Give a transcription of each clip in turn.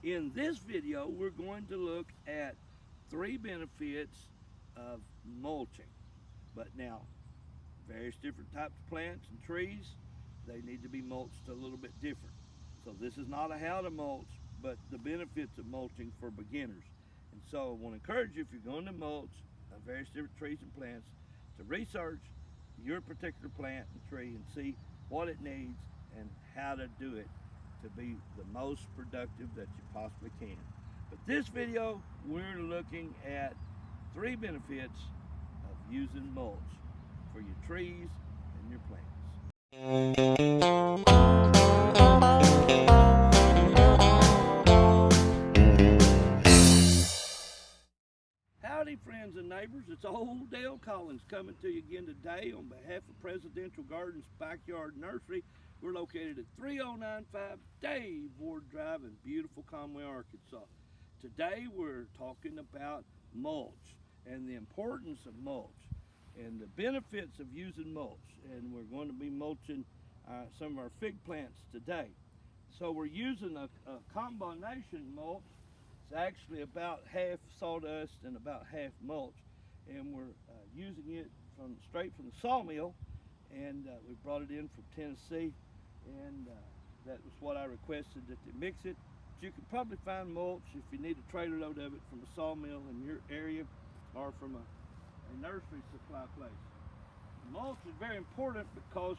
In this video, we're going to look at 3 benefits of mulching. But now, various different types of plants and trees, they need to be mulched a little bit different. So this is not a how to mulch, but the benefits of mulching for beginners. And so I want to encourage you, if you're going to mulch various different trees and plants, to research your particular plant and tree and see what it needs and how to do it to be the most productive that you possibly can. But this video, we're looking at 3 benefits of using mulch for your trees and your plants. Howdy friends and neighbors, it's old Dale Collins coming to you again today on behalf of Presidential Gardens Backyard Nursery. We're located at 3095 Dave Ward Drive in beautiful Conway, Arkansas. Today we're talking about mulch and the importance of mulch and the benefits of using mulch. And we're going to be mulching some of our fig plants today. So we're using a combination mulch. It's actually about half sawdust and about half mulch, and we're using it straight from the sawmill, and we brought it in from Tennessee, and that was what I requested, that they mix it. But you can probably find mulch if you need a trailer load of it from a sawmill in your area or from a nursery supply place. Mulch is very important because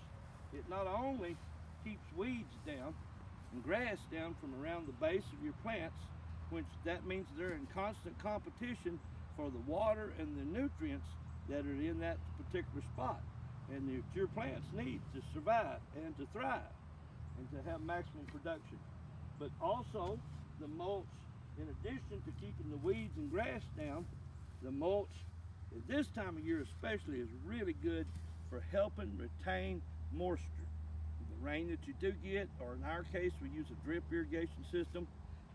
it not only keeps weeds down and grass down from around the base of your plants, which that means they're in constant competition for the water and the nutrients that are in that particular spot and that your plants need to survive and to thrive and to have maximum production. But also the mulch, in addition to keeping the weeds and grass down, the mulch at this time of year especially is really good for helping retain moisture. The rain that you do get, or in our case we use a drip irrigation system,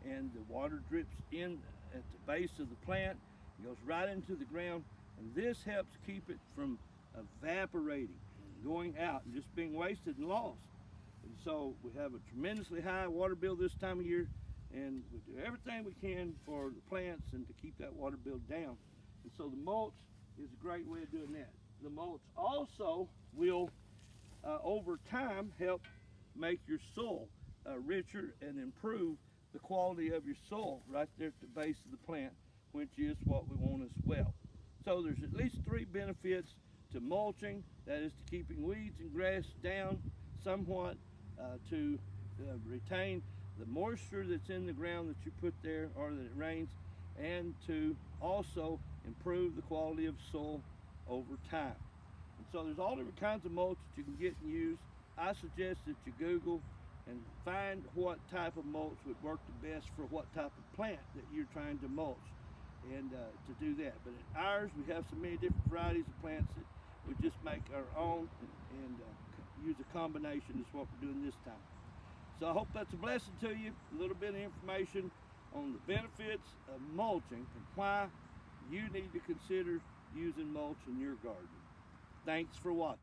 and the water drips in at the base of the plant, goes right into the ground, and this helps keep it from evaporating and going out and just being wasted and lost. And so we have a tremendously high water bill this time of year, and we do everything we can for the plants and to keep that water bill down. And so the mulch is a great way of doing that. The mulch also will over time help make your soil richer and improve the quality of your soil right there at the base of the plant, which is what we want as well. So there's at least 3 benefits to mulching. That is to keeping weeds and grass down somewhat, to retain the moisture that's in the ground that you put there or that it rains, and to also improve the quality of soil over time. And so there's all different kinds of mulch that you can get and use. I suggest that you Google and find what type of mulch would work the best for what type of plant that you're trying to mulch, and to do that. But at ours, we have so many different varieties of plants that we just make our own and use a combination. Is what we're doing this time. So I hope that's a blessing to you, a little bit of information on the benefits of mulching and why you need to consider using mulch in your garden. Thanks for watching.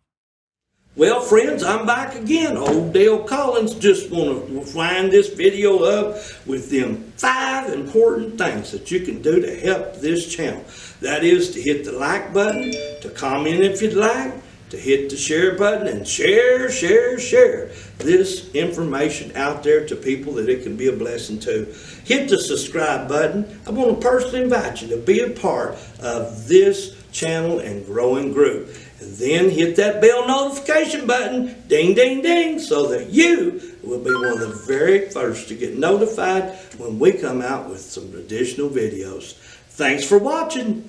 Well, friends, I'm back again. Old Dale Collins. Just want to wind this video up with them 5 important things that you can do to help this channel. That is to hit the like button, to comment if you'd like, to hit the share button, and share this information out there to people that it can be a blessing to. Hit the subscribe button. I want to personally invite you to be a part of this channel and growing group. And then hit that bell notification button, ding, ding, ding, so that you will be one of the very first to get notified when we come out with some additional videos. Thanks for watching.